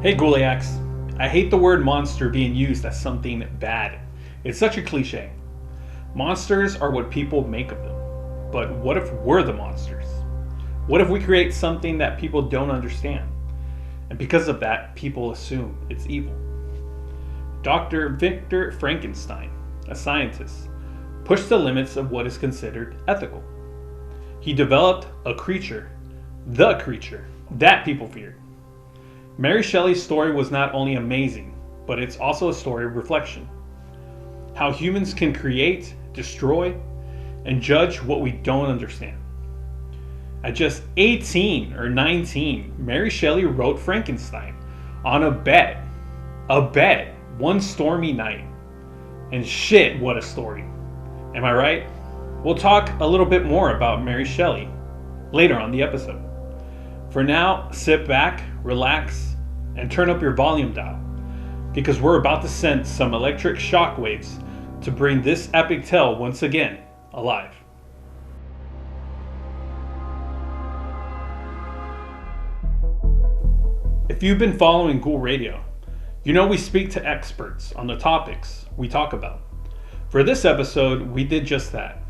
Hey Gouliacs, I hate the word monster being used as something bad. It's such a cliche. Monsters are what people make of them. But what if we're the monsters? What if we create something that people don't understand? And because of that, people assume it's evil. Dr. Victor Frankenstein, a scientist, pushed the limits of what is considered ethical. He developed a creature, the creature, that people feared. Mary Shelley's story was not only amazing, but it's also a story of reflection. How humans can create, destroy, and judge what we don't understand. At just 18 or 19, Mary Shelley wrote Frankenstein on a bed. A bed, one stormy night. And shit, what a story. Am I right? We'll talk a little bit more about Mary Shelley later on the episode. For now, sit back, relax, and turn up your volume dial, because we're about to send some electric shockwaves to bring this epic tale once again alive. If you've been following Ghoul Radio, you know we speak to experts on the topics we talk about. For this episode, we did just that.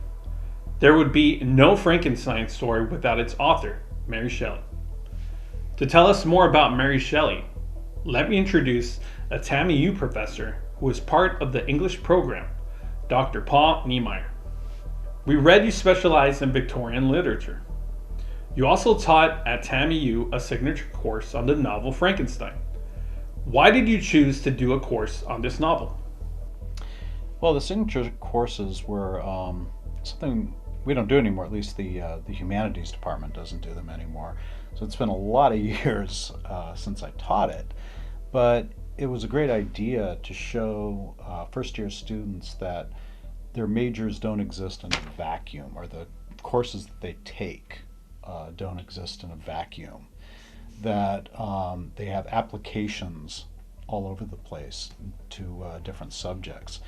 There would be no Frankenstein story without its author, Mary Shelley. To tell us more about Mary Shelley, let me introduce a TAMU professor who is part of the English program, Dr. Paul Niemeyer. We read you specialize in Victorian literature. You also taught at TAMU a signature course on the novel Frankenstein. Why did you choose to do a course on this novel? Well, the signature courses were something we don't do anymore. At least the humanities department doesn't do them anymore. So it's been a lot of years since I taught it, but it was a great idea to show first-year students that their majors don't exist in a vacuum, or the courses that they take don't exist in a vacuum, that they have applications all over the place to different subjects.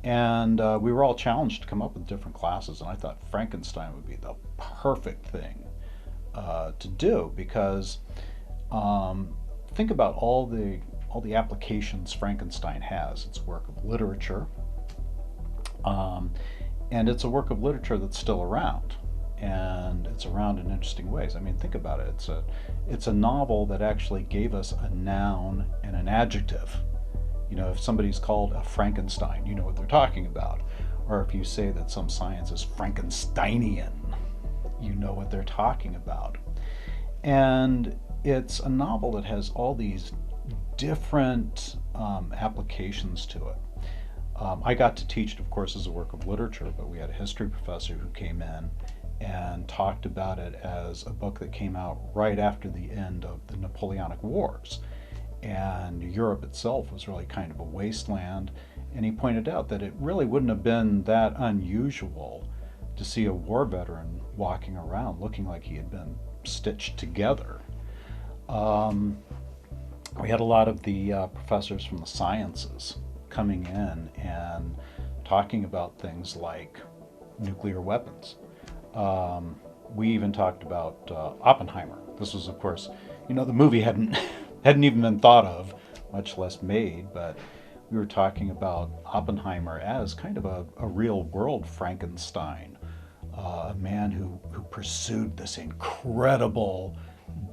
And we were all challenged to come up with different classes, and I thought Frankenstein would be the perfect thing to do, because think about all the applications Frankenstein has. It's a work of literature, and it's a work of literature that's still around, and it's around in interesting ways. I mean, think about it. It's a novel that actually gave us a noun and an adjective. You know, if somebody's called a Frankenstein, you know what they're talking about. Or if you say that some science is Frankensteinian, you know what they're talking about. And it's a novel that has all these different applications to it. I got to teach it, of course, as a work of literature, but we had a history professor who came in and talked about it as a book that came out right after the end of the Napoleonic Wars. And Europe itself was really kind of a wasteland. And he pointed out that it really wouldn't have been that unusual to see a war veteran walking around looking like he had been stitched together. We had a lot of the professors from the sciences coming in and talking about things like nuclear weapons. We even talked about Oppenheimer. This was, of course, the movie hadn't even been thought of, much less made, but we were talking about Oppenheimer as kind of a real world Frankenstein, a man who pursued this incredible,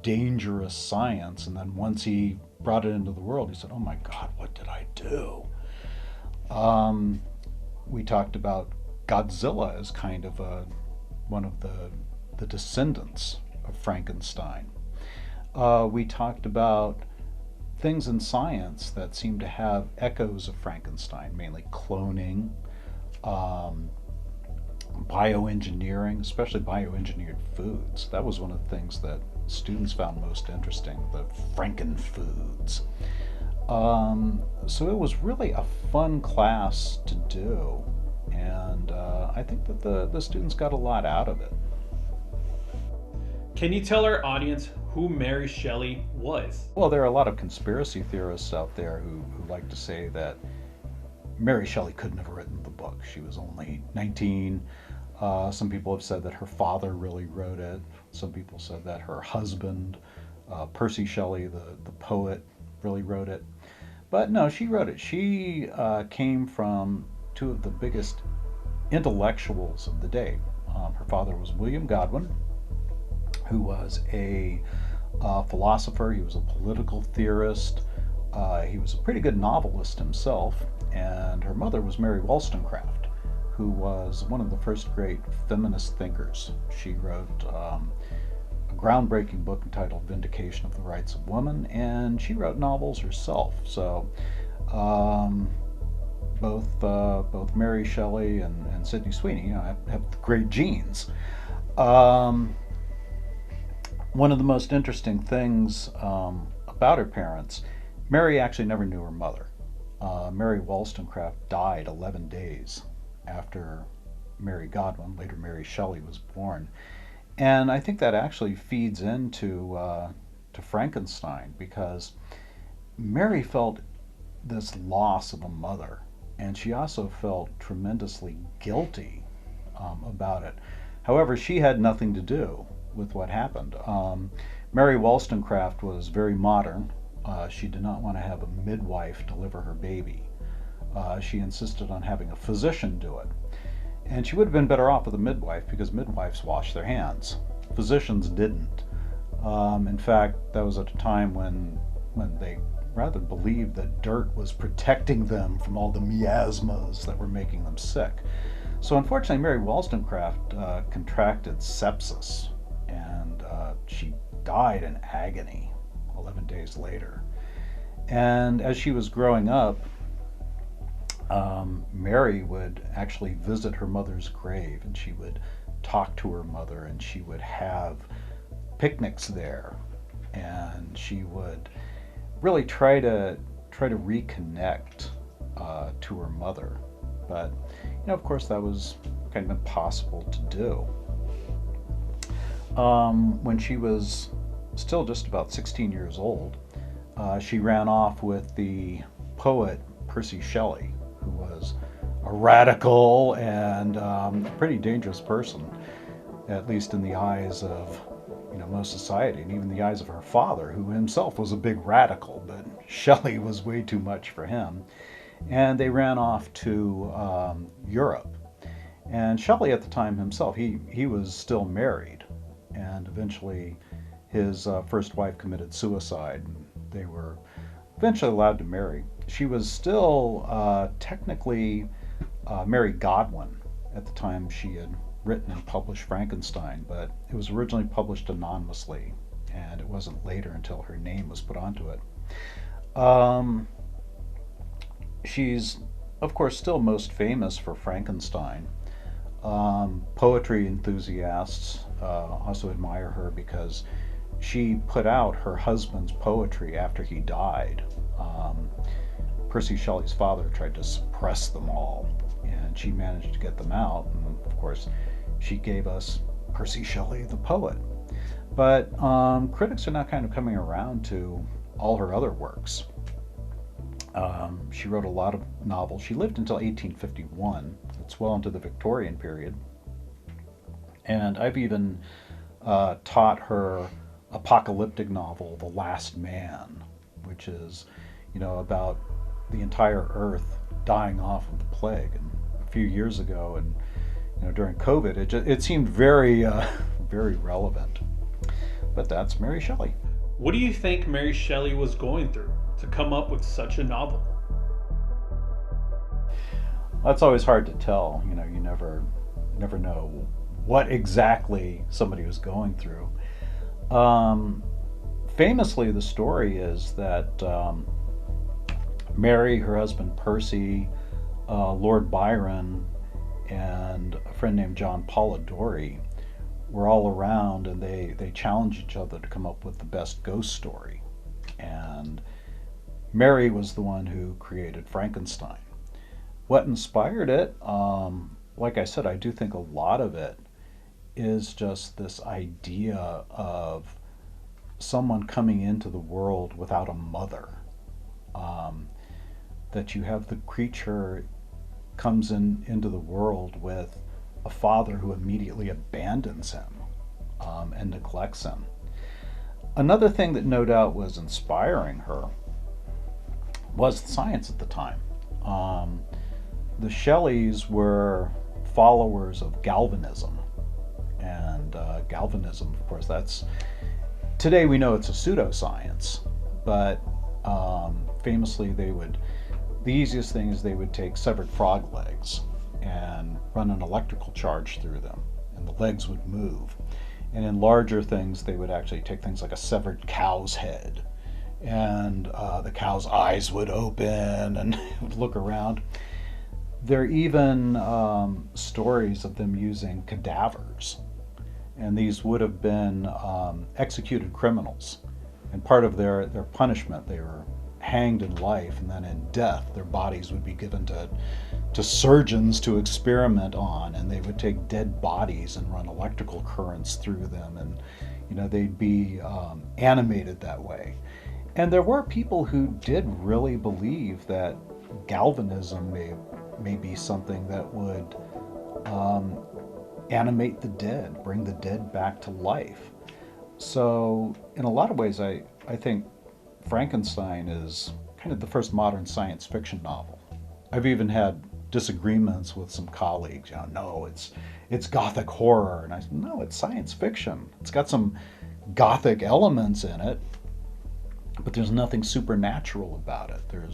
dangerous science, and then once he brought it into the world, he said, "Oh my God, what did I do?" We talked about Godzilla as kind of one of the descendants of Frankenstein. We talked about things in science that seem to have echoes of Frankenstein, mainly cloning, bioengineering, especially bioengineered foods. That was one of the things that students found most interesting, the Frankenfoods. So it was really a fun class to do, and I think that the students got a lot out of it. Can you tell our audience who Mary Shelley was? Well, there are a lot of conspiracy theorists out there who like to say that Mary Shelley couldn't have written the book. She was only 19. Some people have said that her father really wrote it. Some people said that her husband, Percy Shelley, the poet, really wrote it. But no, she wrote it. She came from two of the biggest intellectuals of the day. Her father was William Godwin, who was a philosopher. He was a political theorist. He was a pretty good novelist himself. And her mother was Mary Wollstonecraft, who was one of the first great feminist thinkers. She wrote a groundbreaking book entitled Vindication of the Rights of Woman, and she wrote novels herself. So both Mary Shelley and Sydney Sweeney, have great genes. One of the most interesting things about her parents, Mary actually never knew her mother. Mary Wollstonecraft died 11 days after Mary Godwin, later Mary Shelley, was born. And I think that actually feeds into to Frankenstein, because Mary felt this loss of a mother, and she also felt tremendously guilty about it. However, she had nothing to do with what happened. Mary Wollstonecraft was very modern. She did not want to have a midwife deliver her baby. She insisted on having a physician do it. And she would have been better off with a midwife, because midwives wash their hands. Physicians didn't. In fact, that was at a time when they rather believed that dirt was protecting them from all the miasmas that were making them sick. So unfortunately, Mary Wollstonecraft contracted sepsis, and she died in agony 11 days later. And as she was growing up, Mary would actually visit her mother's grave, and she would talk to her mother, and she would have picnics there, and she would really try to reconnect to her mother. But of course, that was kind of impossible to do. When she was still just about 16 years old, she ran off with the poet Percy Shelley, who was a radical and a pretty dangerous person, at least in the eyes of most society, and even the eyes of her father, who himself was a big radical, but Shelley was way too much for him. And they ran off to Europe. And Shelley at the time himself, he was still married, and eventually his first wife committed suicide, and they were eventually allowed to marry. She was still technically Mary Godwin at the time she had written and published Frankenstein, but it was originally published anonymously, and it wasn't later until her name was put onto it. She's, of course, still most famous for Frankenstein. Poetry enthusiasts also admire her because she put out her husband's poetry after he died. Percy Shelley's father tried to suppress them all, and she managed to get them out, and of course she gave us Percy Shelley the poet. But critics are now kind of coming around to all her other works. She wrote a lot of novels. She lived until 1851. It's well into the Victorian period. And I've even taught her apocalyptic novel, The Last Man, which is, about the entire earth dying off of the plague. And a few years ago, and during COVID, it seemed very, very relevant. But that's Mary Shelley. What do you think Mary Shelley was going through to come up with such a novel? That's always hard to tell. You never know what exactly somebody was going through. Famously, the story is that Mary, her husband Percy, Lord Byron, and a friend named John Polidori were all around, and they challenged each other to come up with the best ghost story. And Mary was the one who created Frankenstein. What inspired it, like I said, I do think a lot of it is just this idea of someone coming into the world without a mother. That you have the creature comes into the world with a father who immediately abandons him and neglects him. Another thing that no doubt was inspiring her was science at the time. Um, the Shelleys were followers of galvanism, and galvanism, of course, that's today we know it's a pseudoscience, but famously the easiest thing is they would take severed frog legs and run an electrical charge through them, and the legs would move. And in larger things, they would actually take things like a severed cow's head, and the cow's eyes would open and would look around. There are even stories of them using cadavers, and these would have been executed criminals. And part of their punishment, they were hanged in life, and then in death, their bodies would be given to surgeons to experiment on, and they would take dead bodies and run electrical currents through them, and they'd be animated that way. And there were people who did really believe that galvanism may be something that would animate the dead, bring the dead back to life. So in a lot of ways, I think Frankenstein is kind of the first modern science fiction novel. I've even had disagreements with some colleagues. No, it's gothic horror, and I said, no, it's science fiction. It's got some gothic elements in it, but there's nothing supernatural about it. There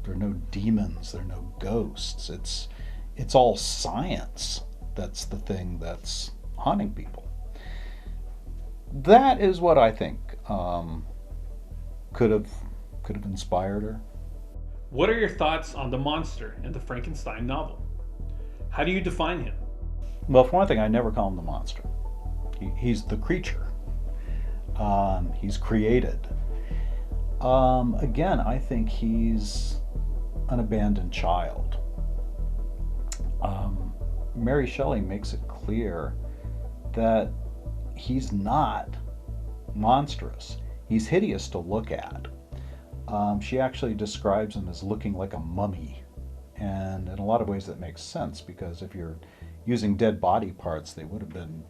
are no demons, there are no ghosts. It's all science. That's the thing that's haunting people. That is what I think could have inspired her. What are your thoughts on the monster in the Frankenstein novel? How do you define him? Well, for one thing, I never call him the monster. He's the creature. He's created. Again, I think he's an abandoned child. Mary Shelley makes it clear that he's not monstrous. He's hideous to look at. She actually describes him as looking like a mummy. And in a lot of ways that makes sense, because if you're using dead body parts, they would have been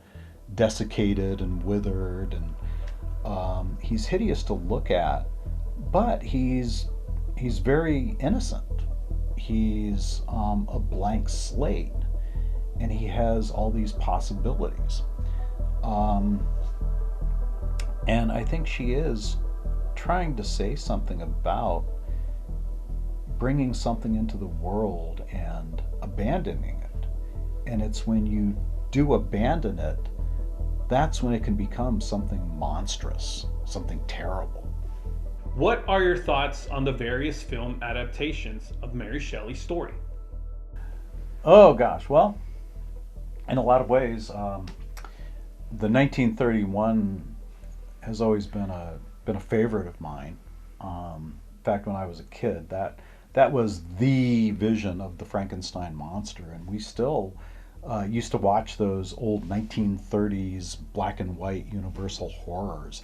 desiccated and withered. And he's hideous to look at, but he's very innocent. He's a blank slate, and he has all these possibilities. And I think she is trying to say something about bringing something into the world and abandoning it. And it's when you do abandon it, that's when it can become something monstrous, something terrible. What are your thoughts on the various film adaptations of Mary Shelley's story? Oh gosh, well, in a lot of ways, the 1931 has always been a favorite of mine. In fact, when I was a kid, that was the vision of the Frankenstein monster, and we still used to watch those old 1930s black and white Universal horrors,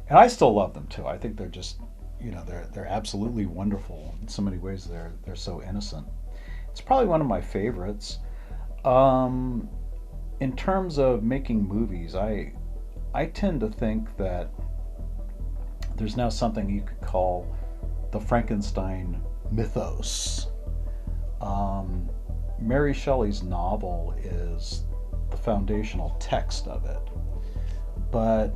and I still love them too. I think they're just, they're absolutely wonderful in so many ways. They're so innocent. It's probably one of my favorites. In terms of making movies, I tend to think that there's now something you could call the Frankenstein mythos. Mary Shelley's novel is the foundational text of it, but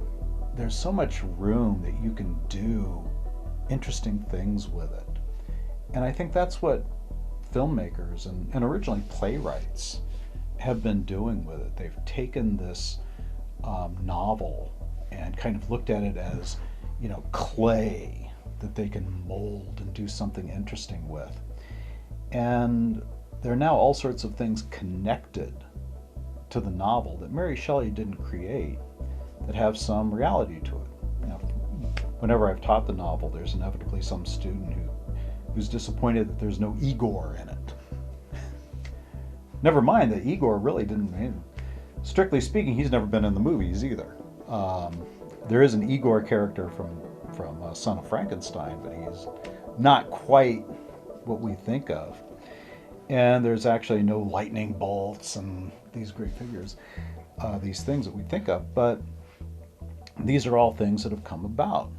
there's so much room that you can do interesting things with it. And I think that's what filmmakers and originally playwrights have been doing with it. They've taken this novel and kind of looked at it as, clay that they can mold and do something interesting with. And there are now all sorts of things connected to the novel that Mary Shelley didn't create that have some reality to it. Whenever I've taught the novel, there's inevitably some student who's disappointed that there's no Igor in it. Never mind that Igor really didn't, strictly speaking, he's never been in the movies either. There is an Igor character from Son of Frankenstein, but he's not quite what we think of. And there's actually no lightning bolts and these great figures, these things that we think of. But these are all things that have come about.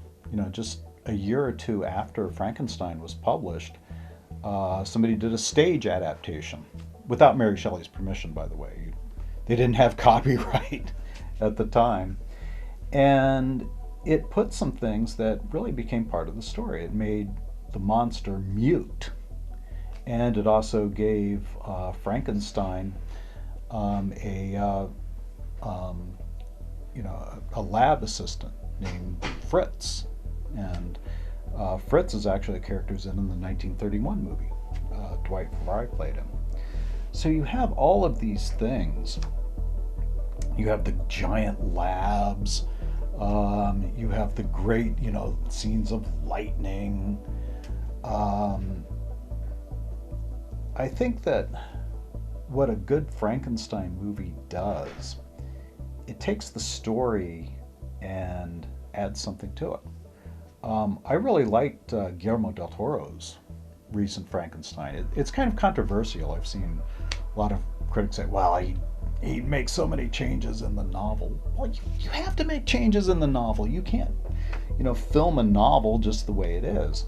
Just a year or two after Frankenstein was published, Somebody did a stage adaptation without Mary Shelley's permission, by the way. They didn't have copyright at the time. And it put some things that really became part of the story. It made the monster mute. And it also gave Frankenstein a a lab assistant named Fritz. And Fritz is actually a character who's in the 1931 movie. Dwight Frye played him. So you have all of these things. You have the giant labs. You have the great, scenes of lightning. I think that what a good Frankenstein movie does, it takes the story and adds something to it. I really liked Guillermo del Toro's recent Frankenstein. It's kind of controversial. I've seen a lot of critics say, well, he makes so many changes in the novel. Well, you have to make changes in the novel. You can't, film a novel just the way it is.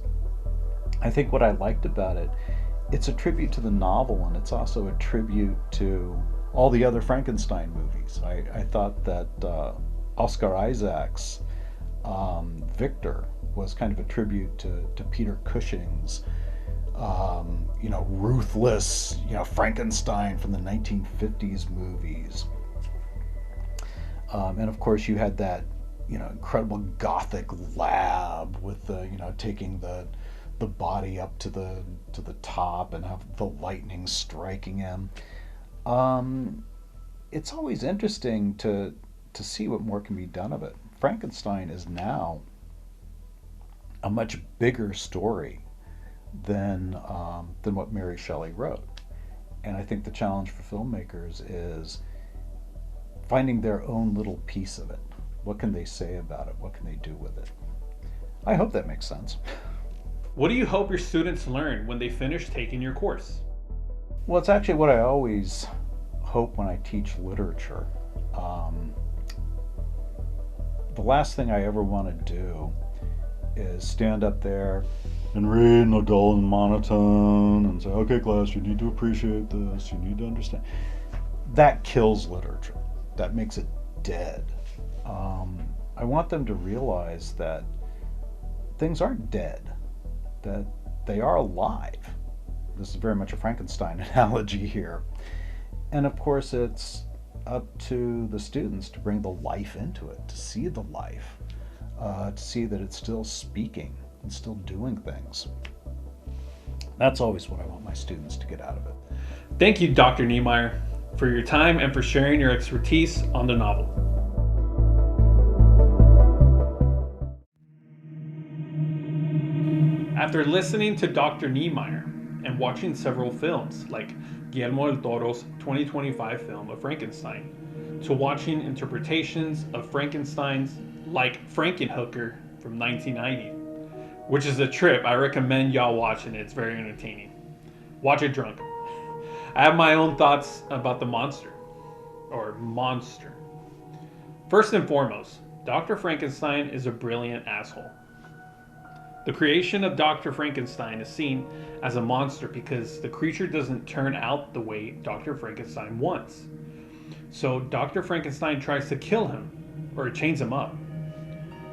I think what I liked about it, it's a tribute to the novel, and it's also a tribute to all the other Frankenstein movies. I thought that Oscar Isaac's Victor was kind of a tribute to Peter Cushing's ruthless, Frankenstein from the 1950s movies. And of course you had that, incredible gothic lab with the, taking the body up to the top and have the lightning striking him. It's always interesting to see what more can be done of it. Frankenstein is now a much bigger story than what Mary Shelley wrote. And I think the challenge for filmmakers is finding their own little piece of it. What can they say about it? What can they do with it? I hope that makes sense. What do you hope your students learn when they finish taking your course? Well, it's actually what I always hope when I teach literature. The last thing I ever want to do is stand up there and read in a dull and monotone and say, okay, class, you need to appreciate this, you need to understand. That kills literature. That makes it dead. I want them to realize that things aren't dead, that they are alive. This is very much a Frankenstein analogy here. And of course, it's up to the students to bring the life into it, to see the life, to see that it's still speaking and still doing things. That's always what I want my students to get out of it. Thank you, Dr. Niemeyer, for your time and for sharing your expertise on the novel. After listening to Dr. Niemeyer and watching several films like Guillermo del Toro's 2025 film of Frankenstein, to watching interpretations of Frankenstein's like Frankenhooker from 1990, which is a trip. I recommend y'all watching it. It's very entertaining. Watch it drunk. I have my own thoughts about the monster. First and foremost, Dr. Frankenstein is a brilliant asshole. The creation of Dr. Frankenstein is seen as a monster because the creature doesn't turn out the way Dr. Frankenstein wants. So Dr. Frankenstein tries to kill him or chains him up.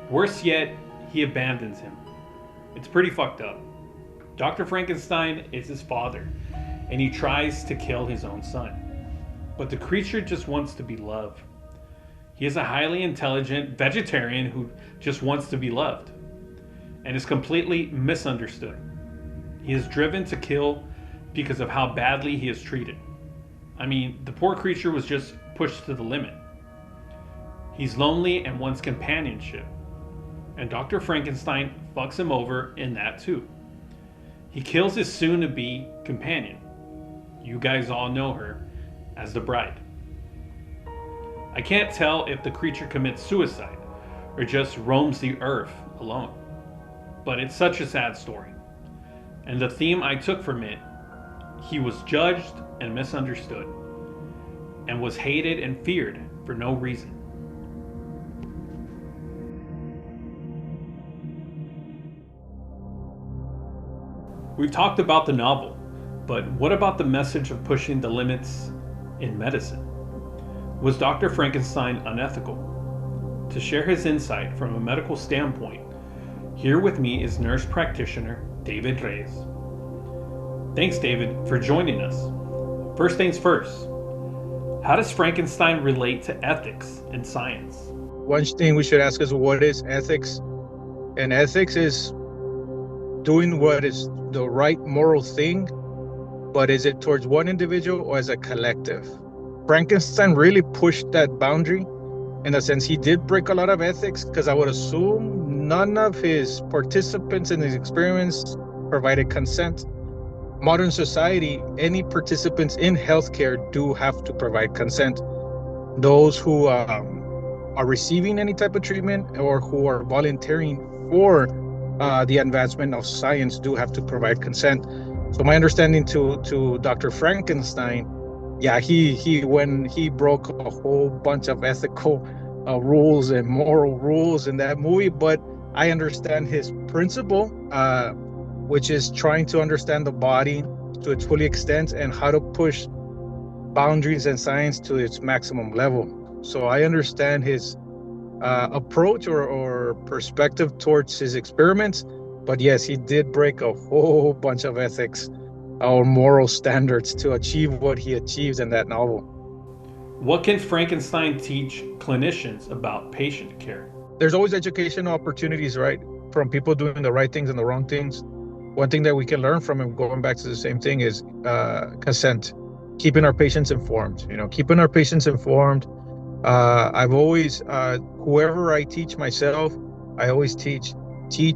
Worse yet, he abandons him. It's pretty fucked up. Dr. Frankenstein is his father, and he tries to kill his own son. But the creature just wants to be loved. He is a highly intelligent vegetarian who just wants to be loved, and is completely misunderstood. He is driven to kill because of how badly he is treated. I mean, the poor creature was just pushed to the limit. He's lonely and wants companionship, and Dr. Frankenstein fucks him over in that too. He kills his soon-to-be companion. You guys all know her as the bride. I can't tell if the creature commits suicide or just roams the earth alone. But it's such a sad story. And the theme I took from it, he was judged and misunderstood, and was hated and feared for no reason. We've talked about the novel, but what about the message of pushing the limits in medicine? Was Dr. Frankenstein unethical? To share his insight from a medical standpoint, here with me is nurse practitioner David Reyes. Thanks, David, for joining us. First things first, how does Frankenstein relate to ethics and science? One thing we should ask is, what is ethics? And ethics is doing what is the right moral thing, but is it towards one individual or as a collective? Frankenstein really pushed that boundary. In a sense, he did break a lot of ethics, because I would assume none of his participants in his experiments provided consent. Modern society, any participants in healthcare do have to provide consent. Those who are receiving any type of treatment or who are volunteering for the advancement of science do have to provide consent. So my understanding to Dr. Frankenstein, yeah, he when he broke a whole bunch of ethical rules and moral rules in that movie, but I understand his principle, which is trying to understand the body to its full extent and how to push boundaries and science to its maximum level. So I understand his approach or perspective towards his experiments, but yes, he did break a whole bunch of ethics or moral standards to achieve what he achieves in that novel. What can Frankenstein teach clinicians about patient care? There's always educational opportunities, right? From people doing the right things and the wrong things. One thing that we can learn from him, going back to the same thing, is consent, keeping our patients informed. Keeping our patients informed. I've always, whoever I teach myself, I always teach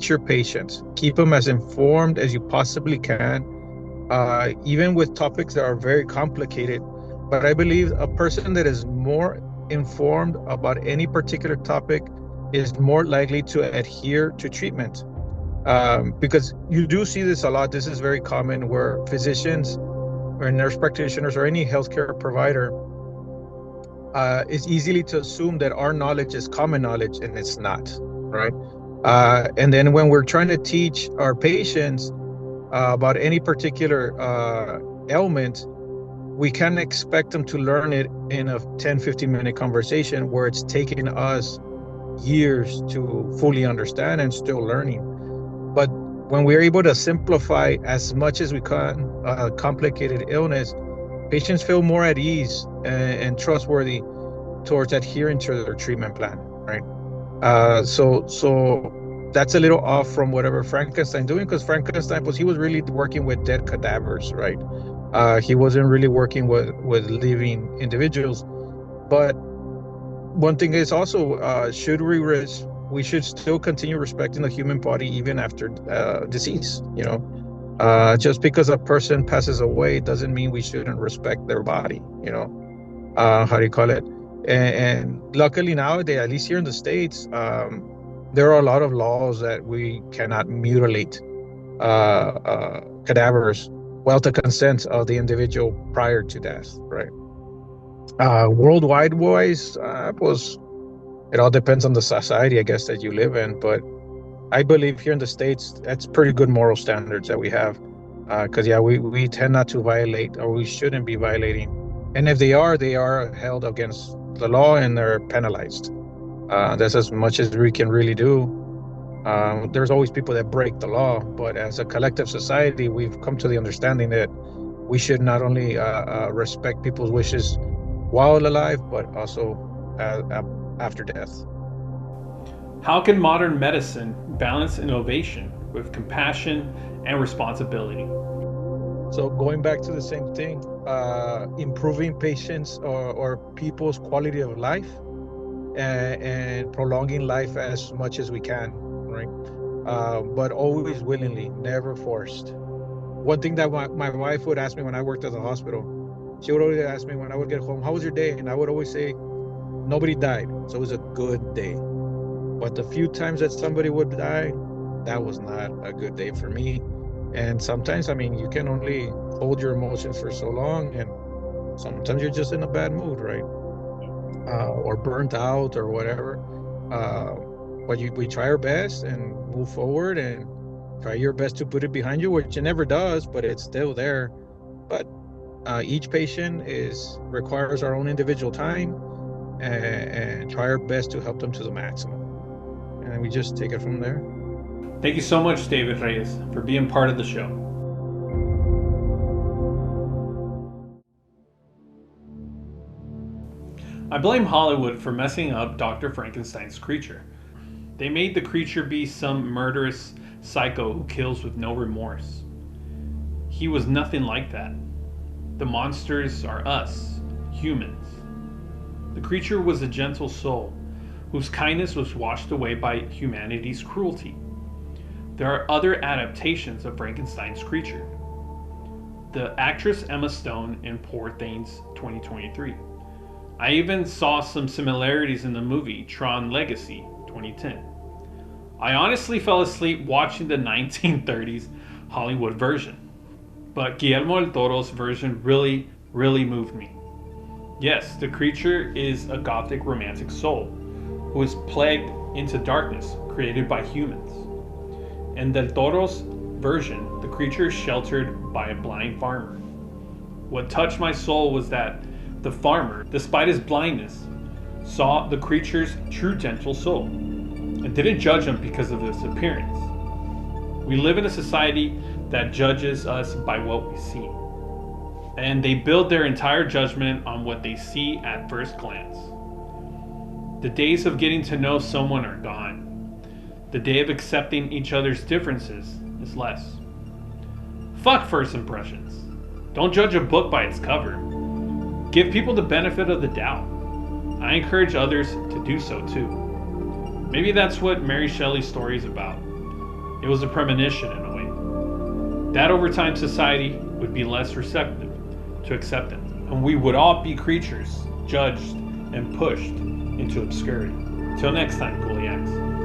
your patients. Keep them as informed as you possibly can, even with topics that are very complicated. But I believe a person that is more informed about any particular topic is more likely to adhere to treatment. Because you do see this a lot. This is very common, where physicians or nurse practitioners or any healthcare provider is easily to assume that our knowledge is common knowledge, and it's not, right? And then when we're trying to teach our patients about any particular ailment, we can't expect them to learn it in a 10-15 minute conversation where it's taken us years to fully understand and still learning. But when we're able to simplify as much as we can a complicated illness, patients feel more at ease and trustworthy towards adhering to their treatment plan, right? So that's a little off from whatever Frankenstein doing, because Frankenstein he was really working with dead cadavers, right? He wasn't really working with living individuals. But one thing is also, we should still continue respecting the human body even after disease. Just because a person passes away doesn't mean we shouldn't respect their body. How do you call it? And luckily nowadays, at least here in the States, there are a lot of laws that we cannot mutilate cadavers without the consent of the individual prior to death, right? Worldwide wise, it all depends on the society, I guess, that you live in. But I believe here in the States, that's pretty good moral standards that we have. Because, we tend not to violate, or we shouldn't be violating. And if they are held against the law and they're penalized. That's as much as we can really do. There's always people that break the law. But as a collective society, we've come to the understanding that we should not only respect people's wishes while alive, but also after death. How can modern medicine balance innovation with compassion and responsibility? So going back to the same thing, improving patients or people's quality of life and prolonging life as much as we can, right? But always willingly, never forced. One thing that my wife would ask me when I worked at the hospital, she would always ask me when I would get home, how was your day? And I would always say, nobody died, so it was a good day. But the few times that somebody would die, that was not a good day for me. And sometimes, you can only hold your emotions for so long, and sometimes you're just in a bad mood, right? Or burnt out or whatever. But we try our best and move forward, and Try your best to put it behind you, which it never does, but it's still there. But each patient requires our own individual time, and try our best to help them to the maximum. And we just take it from there. Thank you so much, David Reyes, for being part of the show. I blame Hollywood for messing up Dr. Frankenstein's creature. They made the creature be some murderous psycho who kills with no remorse. He was nothing like that. The monsters are us, humans. The creature was a gentle soul, whose kindness was washed away by humanity's cruelty. There are other adaptations of Frankenstein's creature. The actress Emma Stone in Poor Things 2023. I even saw some similarities in the movie Tron Legacy 2010. I honestly fell asleep watching the 1930s Hollywood version, but Guillermo del Toro's version really moved me. Yes, the creature is a gothic romantic soul who is plagued into darkness created by humans. In Del Toro's version, the creature is sheltered by a blind farmer. What touched my soul was that the farmer, despite his blindness, saw the creature's true gentle soul and didn't judge him because of his appearance. We live in a society that judges us by what we see, and they build their entire judgment on what they see at first glance. The days of getting to know someone are gone. The day of accepting each other's differences is less. Fuck first impressions. Don't judge a book by its cover. Give people the benefit of the doubt. I encourage others to do so too. Maybe that's what Mary Shelley's story is about. It was a premonition in a way. That over time society would be less receptive to acceptance, and we would all be creatures judged and pushed into obscurity. Till next time, Ghouliacs.